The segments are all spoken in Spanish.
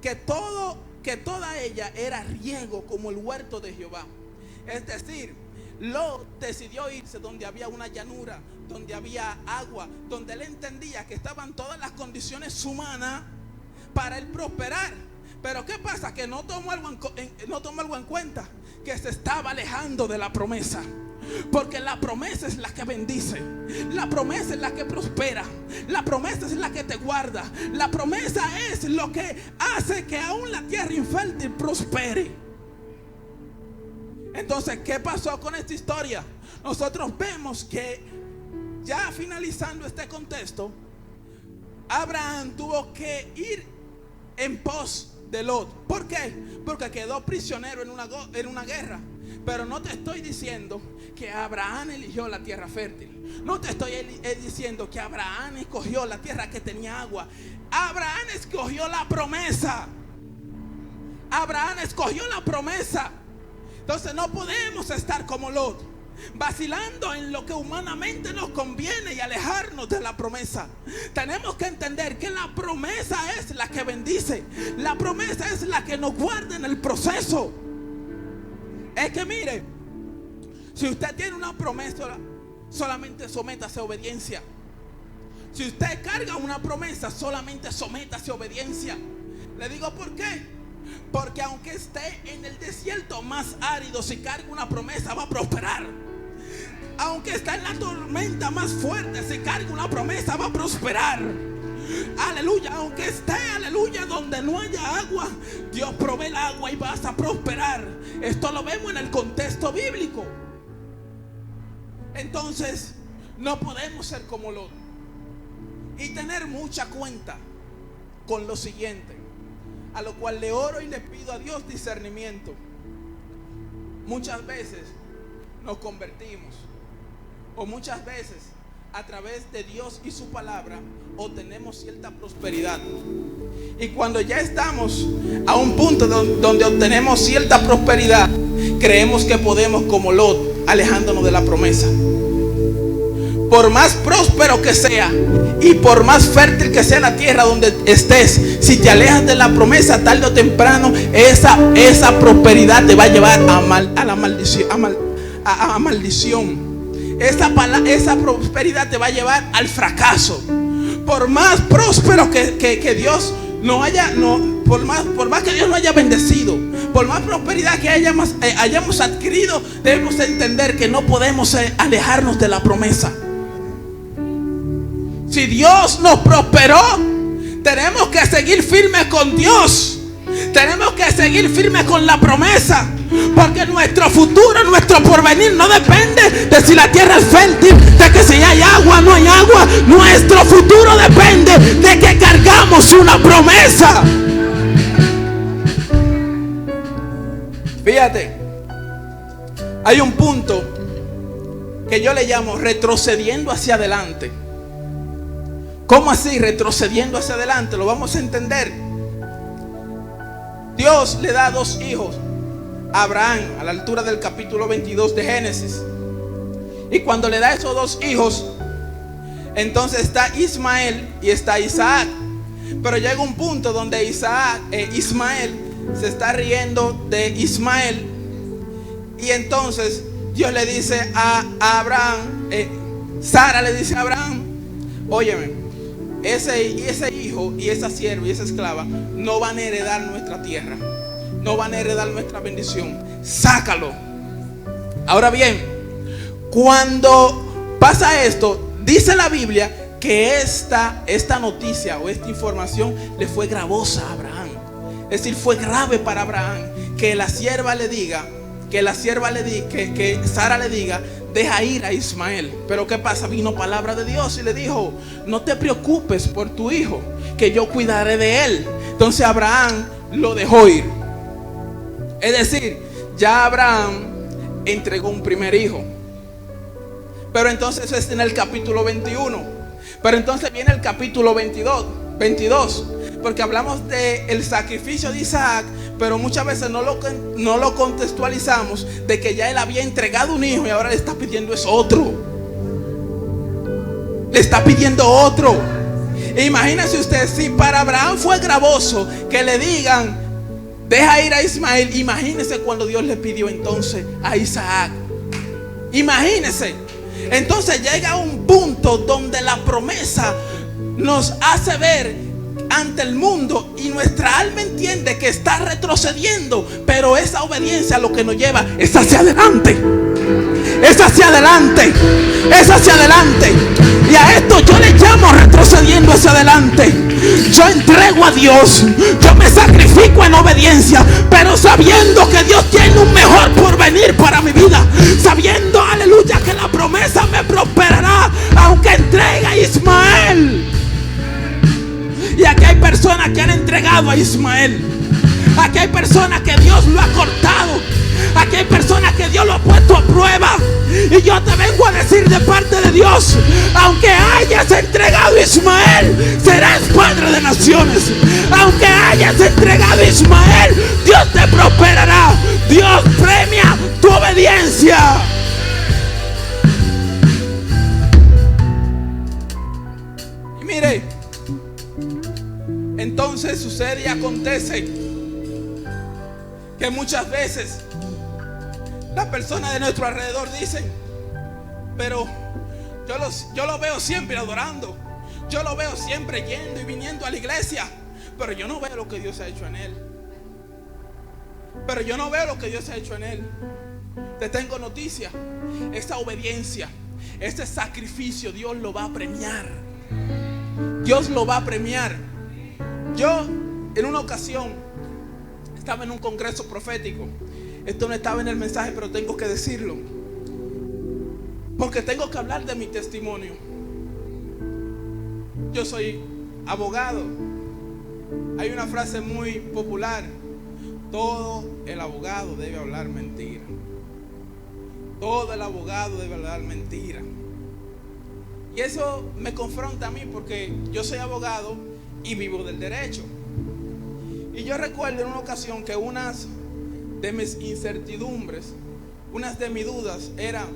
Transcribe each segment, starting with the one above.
que toda ella era riego como el huerto de Jehová. Es decir, Lot decidió irse donde había una llanura, donde había agua, donde él entendía que estaban todas las condiciones humanas para él prosperar. Pero ¿qué pasa? Que no tomó algo en cuenta, que se estaba alejando de la promesa. Porque la promesa es la que bendice, la promesa es la que prospera, la promesa es la que te guarda, la promesa es lo que hace que aún la tierra infértil prospere. Entonces, ¿qué pasó con esta historia? Nosotros vemos que ya finalizando este contexto, Abraham tuvo que ir en pos de Lot. ¿Por qué? Porque quedó prisionero en una guerra. Pero no te estoy diciendo que Abraham eligió la tierra fértil. No te estoy diciendo que Abraham escogió la tierra que tenía agua. Abraham escogió la promesa. Abraham escogió la promesa. Entonces no podemos estar como Lot, vacilando en lo que humanamente nos conviene y alejarnos de la promesa. Tenemos que entender que la promesa es la que bendice. La promesa es la que nos guarda en el proceso. Es que mire, si usted tiene una promesa, solamente sométase a obediencia. Si usted carga una promesa, solamente sométase a obediencia. Le digo por qué. Porque aunque esté en el desierto más árido, si carga una promesa va a prosperar. Aunque esté en la tormenta más fuerte, si carga una promesa va a prosperar. Aleluya. Aunque esté, aleluya, donde no haya agua, Dios provee el agua y vas a prosperar. Esto lo vemos en el contexto bíblico. Entonces no podemos ser como Lot y tener mucha cuenta con lo siguiente, a lo cual le oro y le pido a Dios discernimiento. Muchas veces nos convertimos, o muchas veces a través de Dios y su palabra obtenemos cierta prosperidad. Y cuando ya estamos a un punto donde obtenemos cierta prosperidad, creemos que podemos, como Lot, alejándonos de la promesa. Por más próspero que sea y por más fértil que sea la tierra donde estés, si te alejas de la promesa, tarde o temprano esa prosperidad te va a llevar a la maldición, a maldición. Esa prosperidad te va a llevar al fracaso. Por más próspero que Dios no haya, por más que Dios no haya bendecido, por más prosperidad que hayamos adquirido, debemos entender que no podemos alejarnos de la promesa. Si Dios nos prosperó, tenemos que seguir firmes con Dios. Tenemos que seguir firmes con la promesa. Porque nuestro futuro, nuestro porvenir no depende de si la tierra es fértil, de que si hay agua o no hay agua. Nuestro futuro depende de que cargamos una promesa. Fíjate, hay un punto que yo le llamo retrocediendo hacia adelante. ¿Cómo así retrocediendo hacia adelante? Lo vamos a entender. Dios le da 2 hijos a Abraham a la altura del capítulo 22 de Génesis. Y cuando le da esos 2 hijos, entonces está Ismael y está Isaac. Pero llega un punto donde Ismael se está riendo de Ismael. Y entonces Dios le dice a Abraham, Sara le dice a Abraham: óyeme, ese hijo y esa sierva y esa esclava no van a heredar nuestra tierra, no van a heredar nuestra bendición. Sácalo. Ahora bien, cuando pasa esto, dice la Biblia que esta noticia o esta información le fue gravosa a Abraham. Es decir, fue grave para Abraham que la sierva le diga, que Sara le diga: deja ir a Ismael. Pero ¿qué pasa? Vino palabra de Dios y le dijo: no te preocupes por tu hijo, que yo cuidaré de él. Entonces Abraham lo dejó ir. Es decir, ya Abraham entregó un primer hijo. Pero entonces eso es en el capítulo 21. Pero entonces viene el capítulo 22, porque hablamos del sacrificio de Isaac, pero muchas veces no lo contextualizamos de que ya él había entregado un hijo y ahora le está pidiendo otro. Le está pidiendo otro. Imagínese usted, si para Abraham fue gravoso que le digan deja ir a Ismael, imagínese cuando Dios le pidió entonces a Isaac. Imagínese. Entonces llega un punto donde la promesa nos hace ver ante el mundo y nuestra alma entiende que está retrocediendo, pero esa obediencia lo que nos lleva es hacia adelante. Es hacia adelante. Es hacia adelante. Y a esto yo le llamo retrocediendo hacia adelante. Yo entrego a Dios, yo me sacrifico en obediencia, pero sabiendo que Dios tiene un mejor porvenir para mi vida, sabiendo, aleluya, que la promesa me prosperará aunque entregue a Ismael. Y aquí hay personas que han entregado a Ismael. Aquí hay personas que Dios lo ha cortado. Aquí hay personas que Dios lo ha puesto a prueba. Y yo te vengo a decir de parte de Dios, aunque hayas entregado a Ismael, serás padre de naciones. Aunque hayas entregado a Ismael, Dios te prosperará. Dios premia tu obediencia. Y mire, entonces sucede y acontece que muchas veces las personas de nuestro alrededor dicen, pero yo lo veo siempre adorando, yo lo veo siempre yendo y viniendo a la iglesia, pero yo no veo lo que Dios ha hecho en él. Pero yo no veo lo que Dios ha hecho en él. Te tengo noticia, esa obediencia, ese sacrificio, Dios lo va a premiar. Dios lo va a premiar. Yo en una ocasión estaba en un congreso profético. Esto no estaba en el mensaje, pero tengo que decirlo, porque tengo que hablar de mi testimonio. Yo soy abogado. Hay una frase muy popular: todo el abogado debe hablar mentira. Todo el abogado debe hablar mentira. Y eso me confronta a mí, porque yo soy abogado y vivo del derecho. Y yo recuerdo en una ocasión que unas de mis incertidumbres, unas de mis dudas era: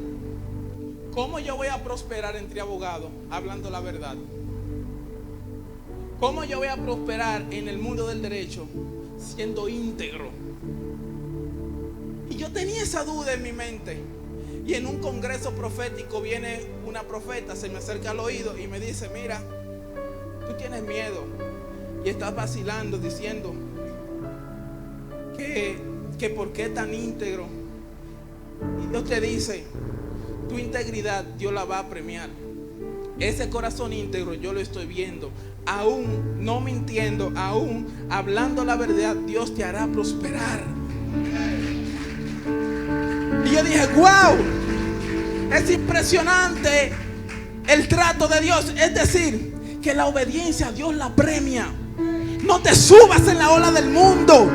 ¿cómo yo voy a prosperar entre abogados hablando la verdad? ¿Cómo yo voy a prosperar en el mundo del derecho siendo íntegro? Y yo tenía esa duda en mi mente. Y en un congreso profético viene una profeta, se me acerca al oído y me dice: mira, tú tienes miedo y estás vacilando diciendo que por qué tan íntegro. Y Dios te dice: tu integridad Dios la va a premiar. Ese corazón íntegro yo lo estoy viendo. Aún no mintiendo, aún hablando la verdad, Dios te hará prosperar. Y yo dije: wow, es impresionante el trato de Dios. Es decir, que la obediencia a Dios la premia. No te subas en la ola del mundo.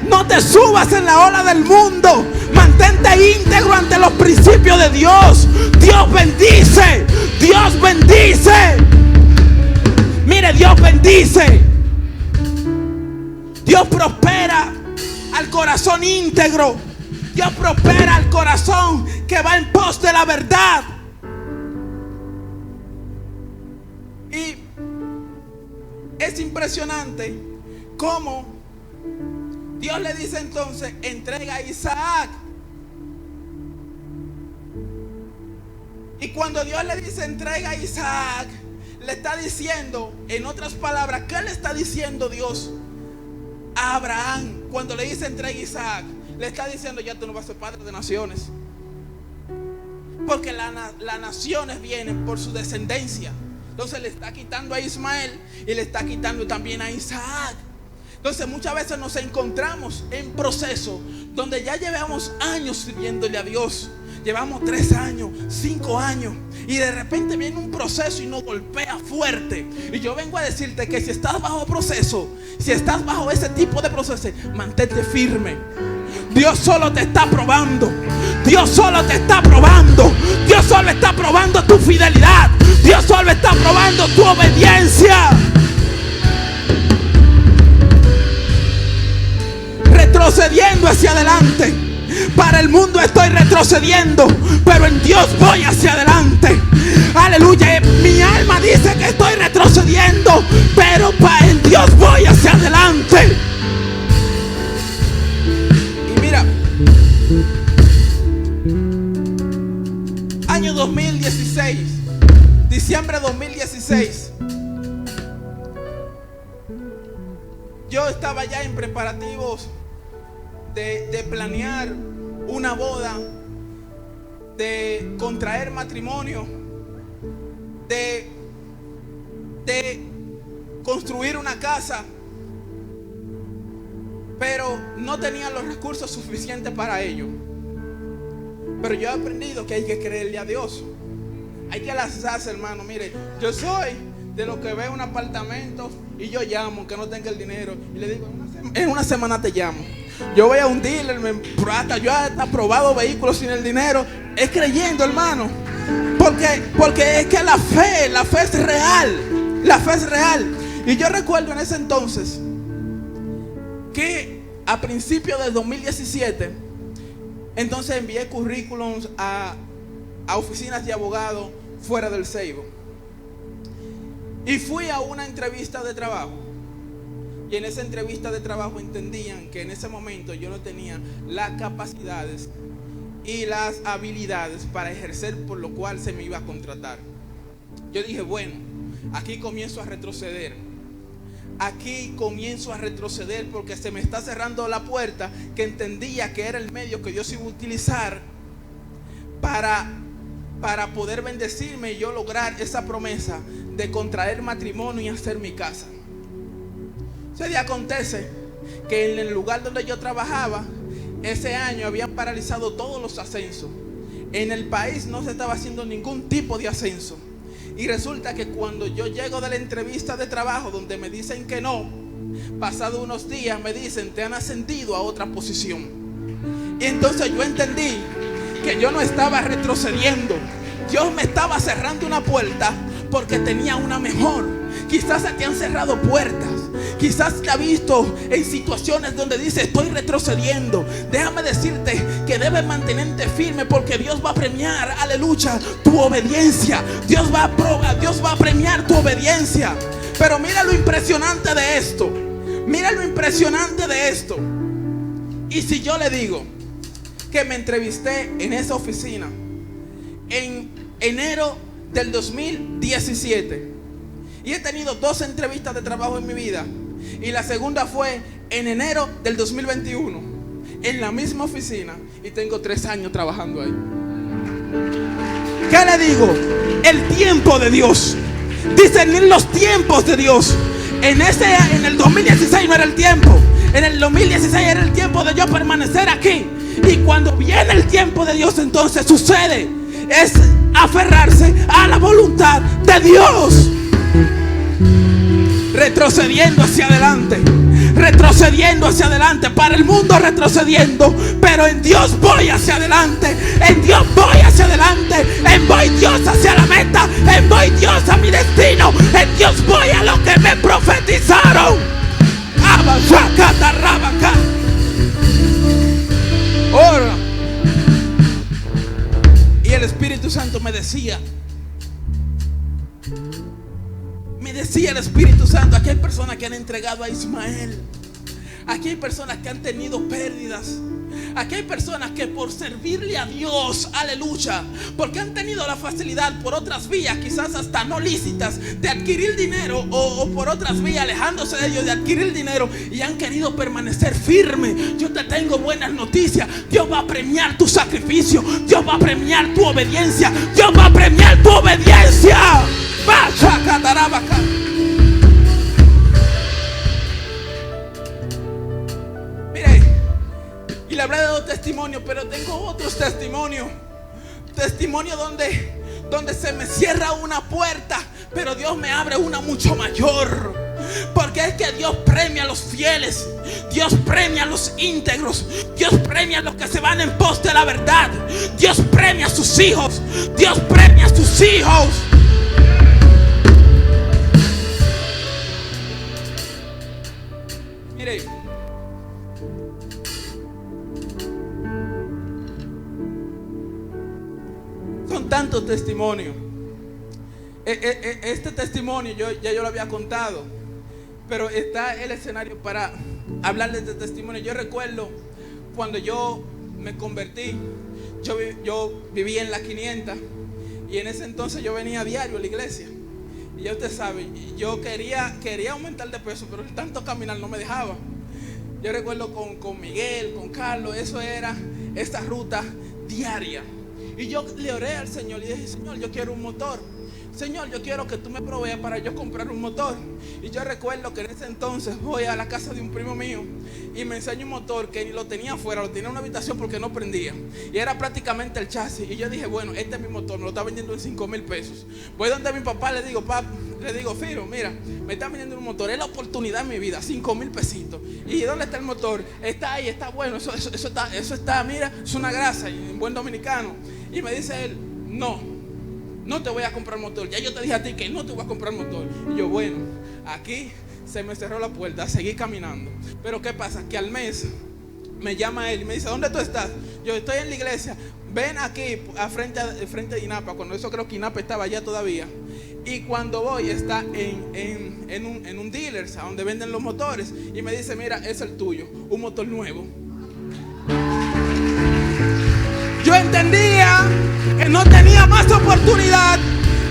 No te subas en la ola del mundo. Mantente íntegro ante los principios de Dios. Dios bendice. Dios bendice. Mire, Dios bendice. Dios prospera al corazón íntegro. Dios prospera al corazón que va en pos de la verdad. Y es impresionante cómo Dios le dice entonces: entrega a Isaac. Y cuando Dios le dice entrega a Isaac, le está diciendo, en otras palabras, ¿qué le está diciendo Dios a Abraham? Cuando le dice entrega a Isaac, le está diciendo: ya tú no vas a ser padre de naciones, porque las naciones vienen por su descendencia. Entonces le está quitando a Ismael y le está quitando también a Isaac. Entonces muchas veces nos encontramos en proceso donde ya llevamos años sirviéndole a Dios. Llevamos 3 años, 5 años, y de repente viene un proceso y nos golpea fuerte. Y yo vengo a decirte que si estás bajo proceso, si estás bajo ese tipo de proceso, mantente firme. Dios solo te está probando. Dios solo te está probando. Dios solo está probando tu fidelidad. Dios solo está probando tu obediencia. Retrocediendo hacia adelante. Para el mundo estoy retrocediendo, pero en Dios voy hacia adelante. Aleluya. Mi alma dice que estoy retrocediendo, pero en Dios voy hacia adelante. Y mira, año 2016, diciembre de 2016, yo estaba ya en preparativos de planear una boda, de contraer matrimonio, de construir una casa, pero no tenía los recursos suficientes para ello. Pero yo he aprendido que hay que creerle a Dios, hay que lanzarse, hermano. Mire, yo soy de los que ve un apartamento y yo llamo, que no tenga el dinero, y le digo, en una semana te llamo. Yo voy a un dealer, yo he probado vehículos sin el dinero. Es creyendo, hermano, porque es que la fe es real. La fe es real. Y yo recuerdo en ese entonces que a principios del 2017, entonces envié currículums a oficinas de abogados fuera del Ceibo. Y fui a una entrevista de trabajo. Y en esa entrevista de trabajo entendían que en ese momento yo no tenía las capacidades y las habilidades para ejercer, por lo cual se me iba a contratar. Yo dije, bueno, aquí comienzo a retroceder. Aquí comienzo a retroceder porque se me está cerrando la puerta que entendía que era el medio que Dios iba a utilizar para poder bendecirme y yo lograr esa promesa de contraer matrimonio y hacer mi casa. Ese día acontece que en el lugar donde yo trabajaba, ese año habían paralizado todos los ascensos. En el país no se estaba haciendo ningún tipo de ascenso. Y resulta que cuando yo llego de la entrevista de trabajo, donde me dicen que no, pasado unos días me dicen, te han ascendido a otra posición. Y entonces yo entendí que yo no estaba retrocediendo. Dios me estaba cerrando una puerta porque tenía una mejor. Quizás se te han cerrado puertas. Quizás te has visto en situaciones donde dices, estoy retrocediendo. Déjame decirte que debes mantenerte firme, porque Dios va a premiar, aleluya, tu obediencia. Dios va a premiar tu obediencia. Pero mira lo impresionante de esto. Mira lo impresionante de esto. Y si yo le digo que me entrevisté en esa oficina en enero del 2017, y he tenido 2 entrevistas de trabajo en mi vida, y la segunda fue en enero del 2021 en la misma oficina, y tengo 3 años trabajando ahí. ¿Qué le digo? El tiempo de Dios. Discernir los tiempos de Dios. En el 2016 no era el tiempo. En el 2016 era el tiempo de yo permanecer aquí. Y cuando viene el tiempo de Dios, entonces sucede. Es aferrarse a la voluntad de Dios. Retrocediendo hacia adelante. Retrocediendo hacia adelante. Para el mundo retrocediendo, pero en Dios voy hacia adelante. En Dios voy hacia adelante. En voy Dios hacia la meta. En voy Dios a mi destino. En Dios voy a lo que me profetizaron. Ora. Y el Espíritu Santo me decía el Espíritu Santo, aquí hay personas que han entregado a Ismael. Aquí hay personas que han tenido pérdidas. Aquí hay personas que por servirle a Dios, aleluya, porque han tenido la facilidad por otras vías, quizás hasta no lícitas, de adquirir dinero, o por otras vías, alejándose de ellos, de adquirir dinero, y han querido permanecer firme. Yo te tengo buenas noticias. Dios va a premiar tu sacrificio. Dios va a premiar tu obediencia. Dios va a premiar tu obediencia. Mire, y le habré dado testimonio, pero tengo otros testimonios. Testimonio donde se me cierra una puerta, pero Dios me abre una mucho mayor. Porque es que Dios premia a los fieles. Dios premia a los íntegros. Dios premia a los que se van en pos de la verdad. Dios premia a sus hijos. Dios premia a sus hijos. Mire, son tantos testimonios. Este testimonio yo lo había contado, pero está el escenario para hablarles de testimonio. Yo recuerdo cuando yo me convertí, yo vivía en la 500 y en ese entonces yo venía a diario a la iglesia. Y ya usted sabe, yo quería aumentar de peso, pero el tanto caminar no me dejaba. Yo recuerdo con Miguel, con Carlos, eso era esta ruta diaria. Y yo le oré al Señor y dije: Señor, yo quiero un motor. Señor, yo quiero que tú me proveas para yo comprar un motor. Y yo recuerdo que en ese entonces voy a la casa de un primo mío y me enseña un motor que ni lo tenía afuera, lo tenía en una habitación porque no prendía. Y era prácticamente el chasis. Y yo dije: bueno, este es mi motor, me lo está vendiendo en 5,000 pesos. Voy donde mi papá, le digo: papá, Firo, mira, me está vendiendo un motor, es la oportunidad en mi vida, 5,000 pesitos. ¿Y dónde está el motor? Está ahí, está bueno, eso está, mira, es una grasa, en buen dominicano. Y me dice él: no te voy a comprar motor. Ya yo te dije a ti que no te voy a comprar motor. Y yo: bueno, aquí se me cerró la puerta, seguí caminando. Pero ¿qué pasa? Que al mes me llama él y me dice: ¿dónde tú estás? Yo: estoy en la iglesia. Ven aquí frente de INAPA. Cuando eso creo que INAPA estaba allá todavía. Y cuando voy está en un dealer, a donde venden los motores. Y me dice: mira, es el tuyo, un motor nuevo. Yo entendía que no tenía más oportunidad.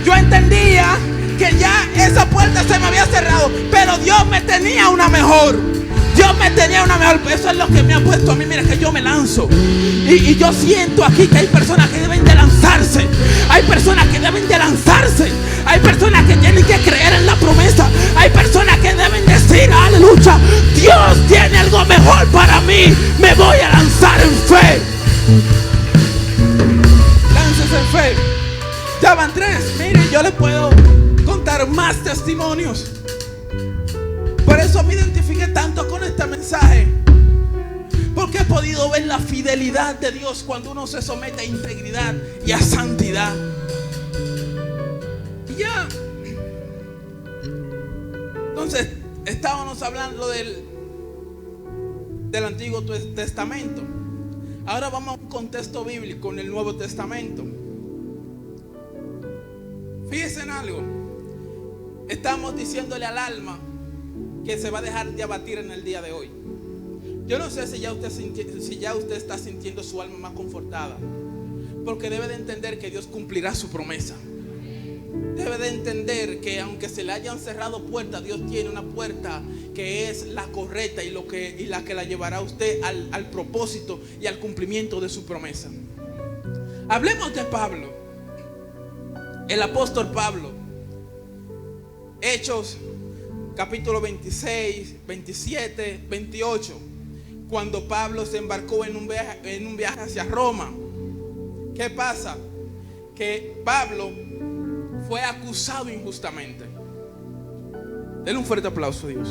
Yo entendía que ya esa puerta se me había cerrado, pero Dios me tenía una mejor. Dios me tenía una mejor. Eso es lo que me ha puesto a mí. Mira que yo me lanzo. Y yo siento aquí que hay personas que deben de lanzarse. Hay personas que deben de lanzarse. Hay personas que tienen que creer en la promesa. Hay personas que deben decir: aleluya, Dios tiene algo mejor para mí. Me voy a lanzar en fe. En fe. Ya van 3. Mire, yo les puedo contar más testimonios. Por eso me identifiqué tanto con este mensaje, porque he podido ver la fidelidad de Dios cuando uno se somete a integridad y a santidad. Y ya. Entonces estábamos hablando del Antiguo Testamento. Ahora vamos a un contexto bíblico en el Nuevo Testamento. Fíjense en algo. Estamos diciéndole al alma que se va a dejar de abatir en el día de hoy. Yo no sé si ya usted está sintiendo su alma más confortada, porque debe de entender que Dios cumplirá su promesa. Debe de entender que aunque se le hayan cerrado puertas, Dios tiene una puerta que es la correcta y la que la llevará a usted al propósito y al cumplimiento de su promesa. Hablemos de Pablo, el apóstol Pablo. Hechos capítulo 26, 27, 28. Cuando Pablo se embarcó en un viaje hacia Roma. ¿Qué pasa? Que Pablo fue acusado injustamente. Denle un fuerte aplauso a Dios.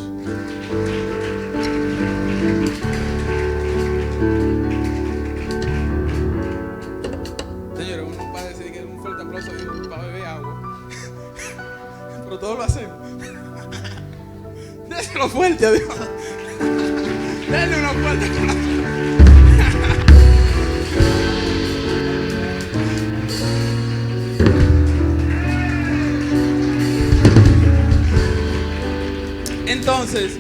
Señores, uno va a decir que un fuerte aplauso a Dios para beber agua. Pero todos lo hacemos. Déselo fuerte a Dios. Denle una fuerte aplauso. Entonces,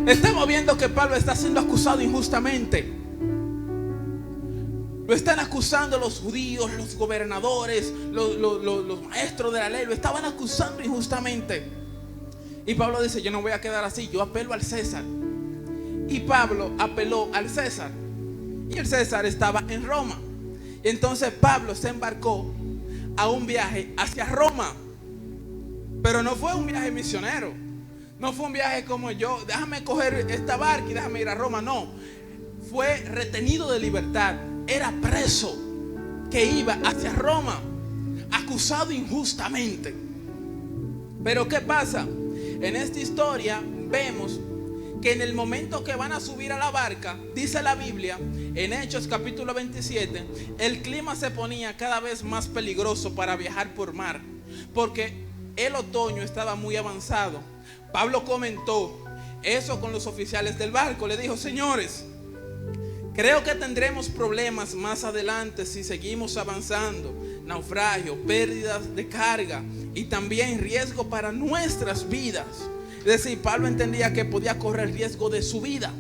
estamos viendo que Pablo está siendo acusado injustamente. Lo están acusando los judíos, los gobernadores, los maestros de la ley. Lo estaban acusando injustamente. Y Pablo dice: yo no voy a quedar así, yo apelo al César. Y Pablo apeló al César. Y el César estaba en Roma. Y entonces Pablo se embarcó a un viaje hacia Roma. Pero no fue un viaje misionero. No fue un viaje como yo: déjame coger esta barca y déjame ir a Roma. No, fue retenido de libertad. Era preso que iba hacia Roma, acusado injustamente. Pero ¿qué pasa? En esta historia vemos que en el momento que van a subir a la barca, dice la Biblia en Hechos capítulo 27, el clima se ponía cada vez más peligroso para viajar por mar, porque el otoño estaba muy avanzado. Pablo comentó eso con los oficiales del barco. Le dijo: señores, creo que tendremos problemas más adelante si seguimos avanzando. naufragio, pérdidas de carga y también riesgo para nuestras vidas. Es decir, Pablo entendía que podía correr riesgo de su vida.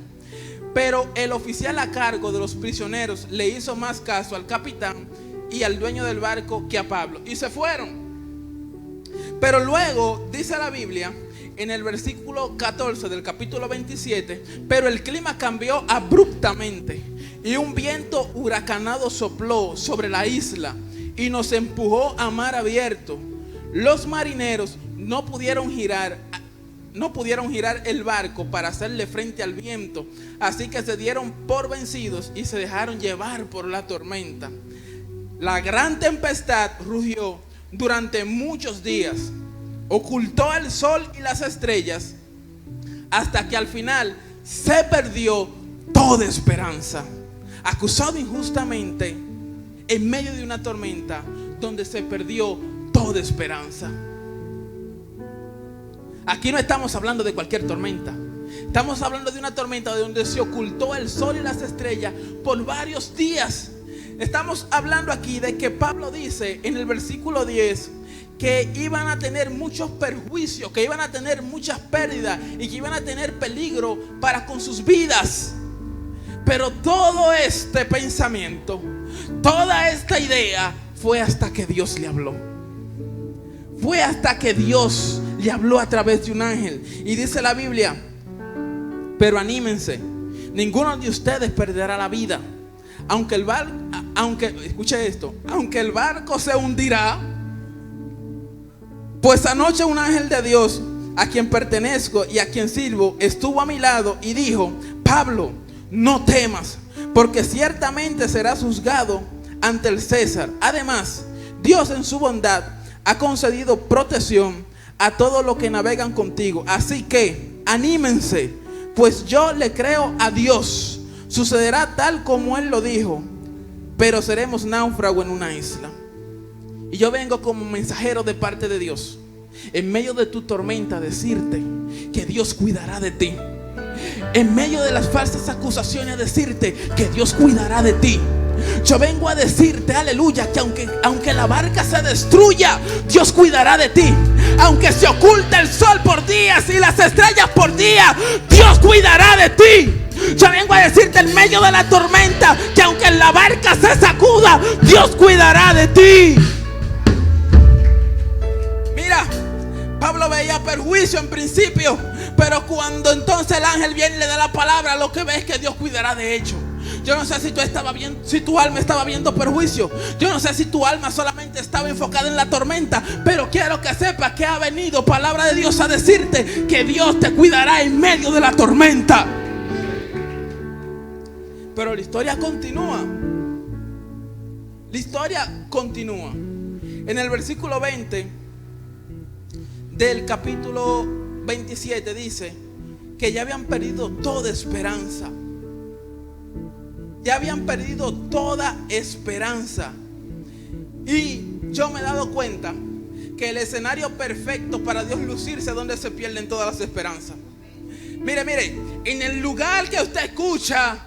Pero el oficial a cargo de los prisioneros le hizo más caso al capitán y al dueño del barco que a Pablo, y se fueron. Pero luego dice la Biblia en el versículo 14 del capítulo 27: pero el clima cambió abruptamente y un viento huracanado sopló sobre la isla y nos empujó a mar abierto. Los marineros no pudieron girar el barco para hacerle frente al viento, así que se dieron por vencidos y se dejaron llevar por la tormenta. La gran tempestad rugió durante muchos días, ocultó el sol y las estrellas, hasta que al final se perdió toda esperanza. Acusado injustamente en medio de una tormenta donde se perdió toda esperanza. Aquí no estamos hablando de cualquier tormenta. Estamos hablando de una tormenta donde se ocultó el sol y las estrellas por varios días. Estamos hablando aquí de que Pablo dice en el versículo 10 que iban a tener muchos perjuicios, que iban a tener muchas pérdidas y que iban a tener peligro para con sus vidas. Pero todo este pensamiento, toda esta idea fue hasta que Dios le habló. Fue hasta que Dios le habló a través de un ángel. Y dice la Biblia: pero anímense, ninguno de ustedes perderá la vida. Escuche esto, aunque el barco se hundirá, pues anoche un ángel de Dios, a quien pertenezco y a quien sirvo, estuvo a mi lado y dijo: Pablo, no temas, porque ciertamente serás juzgado ante el César. Además, Dios en su bondad ha concedido protección a todos los que navegan contigo. Así que anímense, pues yo le creo a Dios. Sucederá tal como Él lo dijo, pero seremos náufragos en una isla. Y yo vengo como mensajero de parte de Dios, en medio de tu tormenta, a decirte que Dios cuidará de ti. En medio de las falsas acusaciones, a decirte que Dios cuidará de ti. Yo vengo a decirte, aleluya, que aunque la barca se destruya, Dios cuidará de ti. Aunque se oculte el sol por días y las estrellas por día, Dios cuidará de ti. Yo vengo a decirte en medio de la tormenta que aunque la barca se sacuda, Dios cuidará de ti. Mira, Pablo veía perjuicio en principio, pero cuando entonces el ángel viene y le da la palabra, lo que ve es que Dios cuidará de ellos. Yo no sé si tu alma estaba viendo perjuicio. Yo no sé si tu alma solamente estaba enfocada en la tormenta, pero quiero que sepas que ha venido palabra de Dios a decirte que Dios te cuidará en medio de la tormenta. Pero la historia continúa. La historia continúa. En el versículo 20 del capítulo 27 dice que ya habían perdido toda esperanza. Ya habían perdido toda esperanza. Y yo me he dado cuenta que el escenario perfecto para Dios lucirse es donde se pierden todas las esperanzas. Mire, en el lugar que usted escucha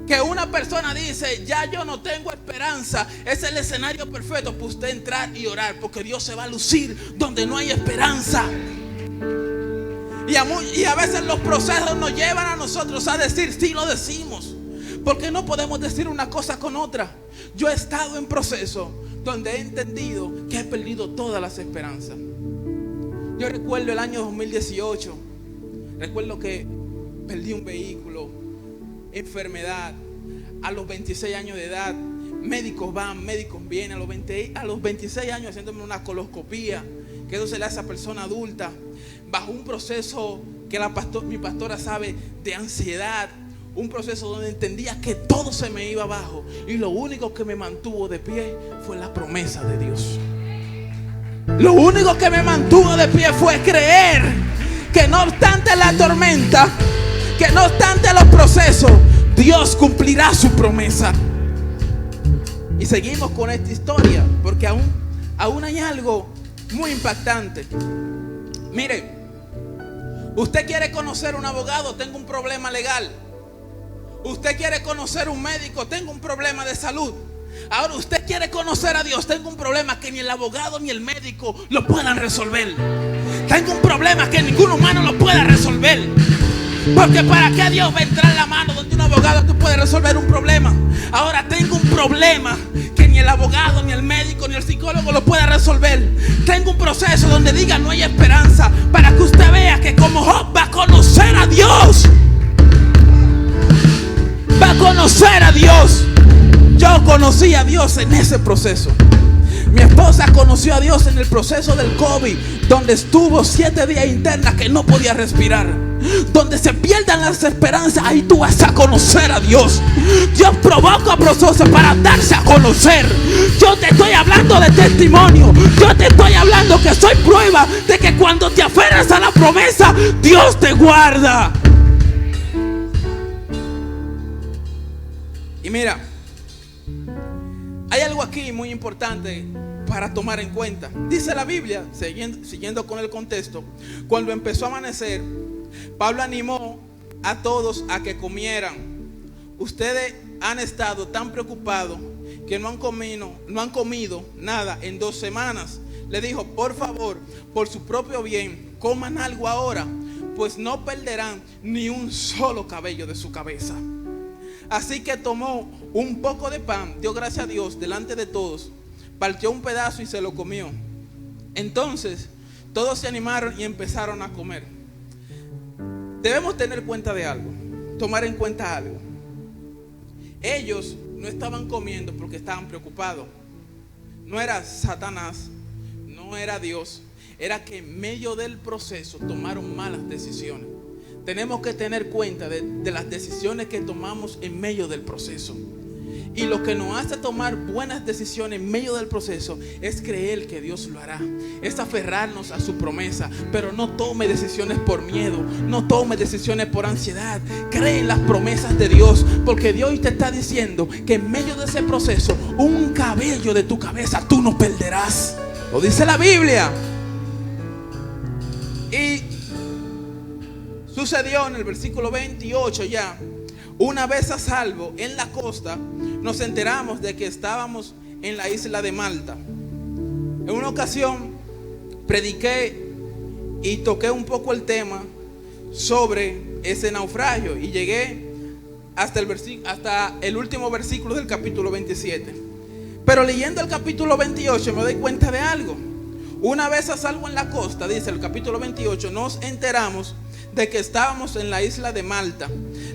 que una persona dice: ya yo no tengo esperanza, es el escenario perfecto para usted entrar y orar, porque Dios se va a lucir donde no hay esperanza. Y a veces los procesos nos llevan a nosotros a decir: sí, lo decimos, porque no podemos decir una cosa con otra. Yo he estado en proceso donde he entendido que he perdido todas las esperanzas. Yo recuerdo el año 2018. Recuerdo que perdí un vehículo, enfermedad, a los 26 años de edad. Médicos van, médicos vienen. A los 26 años haciéndome una coloscopía, que eso se le hace a persona adulta, bajo un proceso que mi pastora sabe, de ansiedad. Un proceso donde entendía que todo se me iba abajo, y lo único que me mantuvo de pie fue la promesa de Dios. Lo único que me mantuvo de pie fue creer que no obstante la tormenta, que no obstante los procesos, Dios cumplirá su promesa. Y seguimos con esta historia, porque aún hay algo muy impactante. Mire, usted quiere conocer un abogado, tengo un problema legal. Usted quiere conocer un médico, tengo un problema de salud. Ahora usted quiere conocer a Dios. Tengo un problema que ni el abogado ni el médico lo puedan resolver. Tengo un problema que ningún humano lo pueda resolver. Porque ¿para qué Dios va a entrar la mano donde un abogado tú puedes resolver un problema? Ahora tengo un problema que ni el abogado, ni el médico, ni el psicólogo lo pueda resolver. Tengo un proceso donde diga no hay esperanza, para que usted vea que como Job va a conocer a Dios. Va a conocer a Dios. Yo conocí a Dios en ese proceso. Mi esposa conoció a Dios en el proceso del COVID, donde estuvo 7 días interna que no podía respirar. Donde se pierdan las esperanzas, ahí tú vas a conocer a Dios. Dios provoca procesos para darse a conocer. Yo te estoy hablando de testimonio. Yo te estoy hablando que soy prueba de que cuando te aferras a la promesa, Dios te guarda. Y mira, hay algo aquí muy importante para tomar en cuenta. Dice la Biblia, siguiendo con el contexto, cuando empezó a amanecer, Pablo animó a todos a que comieran. Ustedes han estado tan preocupados que no han comido nada en 2 semanas. Le dijo, por favor, por su propio bien, coman algo ahora, pues no perderán ni un solo cabello de su cabeza. Así que tomó un poco de pan, dio gracias a Dios delante de todos, partió un pedazo y se lo comió. Entonces todos se animaron y empezaron a comer. Debemos tener cuenta de algo, tomar en cuenta algo. Ellos no estaban comiendo porque estaban preocupados. No era Satanás, no era Dios, era que en medio del proceso tomaron malas decisiones. Tenemos que tener cuenta de las decisiones que tomamos en medio del proceso. Y lo que nos hace tomar buenas decisiones en medio del proceso es creer que Dios lo hará, es aferrarnos a su promesa. Pero no tome decisiones por miedo, no tome decisiones por ansiedad. Cree en las promesas de Dios, porque Dios te está diciendo que en medio de ese proceso, un cabello de tu cabeza tú no perderás. Lo dice la Biblia. Y sucedió en el versículo 28 ya. Una vez a salvo en la costa, nos enteramos de que estábamos en la isla de Malta. En una ocasión prediqué y toqué un poco el tema sobre ese naufragio y llegué hasta el último versículo del capítulo 27. Pero leyendo el capítulo 28 me doy cuenta de algo. Una vez a salvo en la costa, dice el capítulo 28, nos enteramos de que estábamos en la isla de Malta.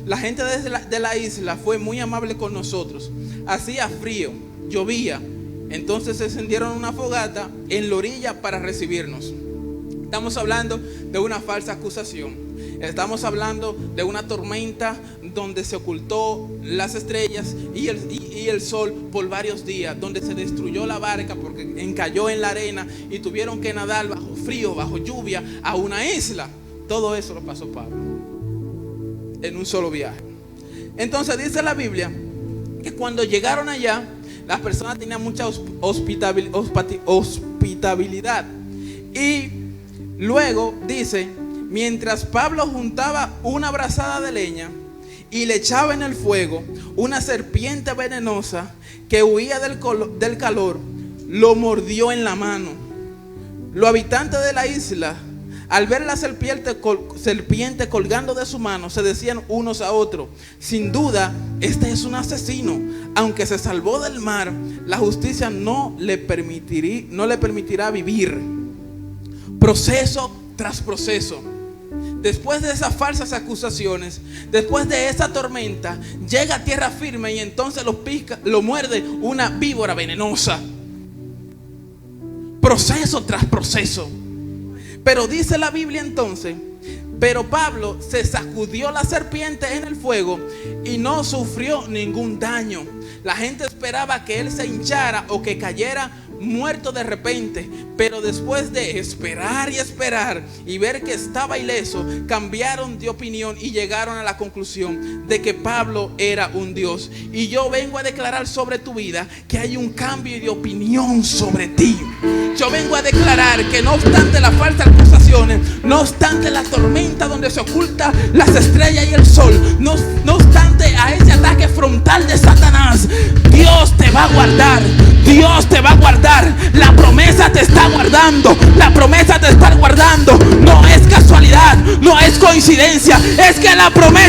La gente de la isla fue muy amable con nosotros. Hacía frío, llovía. Entonces se encendieron una fogata en la orilla para recibirnos. Estamos hablando de una falsa acusación. Estamos hablando de una tormenta donde se ocultó las estrellas y el sol por varios días, donde se destruyó la barca porque encalló en la arena y tuvieron que nadar bajo frío, bajo lluvia a una isla. Todo eso lo pasó Pablo en un solo viaje. Entonces dice la Biblia que cuando llegaron allá, las personas tenían mucha hospitalidad. Y luego dice, mientras Pablo juntaba una brazada de leña y le echaba en el fuego, una serpiente venenosa que huía del calor lo mordió en la mano. Los habitantes de la isla, al ver la serpiente colgando de su mano, se decían unos a otros, sin duda este es un asesino. Aunque se salvó del mar, la justicia no le permitirá vivir. Proceso tras proceso. Después de esas falsas acusaciones, después de esa tormenta, llega a tierra firme y entonces lo muerde una víbora venenosa. Proceso tras proceso. Pero dice la Biblia entonces, pero Pablo se sacudió la serpiente en el fuego y no sufrió ningún daño. La gente esperaba que él se hinchara o que cayera muerto de repente, pero después de esperar y esperar y ver que estaba ileso, cambiaron de opinión y llegaron a la conclusión de que Pablo era un Dios. Y yo vengo a declarar sobre tu vida que hay un cambio de opinión sobre ti. Yo vengo a declarar que no obstante las falsas acusaciones, no obstante la tormenta donde se ocultan las estrellas y el sol, no obstante a ese ataque frontal de Satanás, Dios te va a guardar. Dios te va a guardar. La promesa te está guardando. La promesa te está guardando. No es casualidad, no es coincidencia. Es que la promesa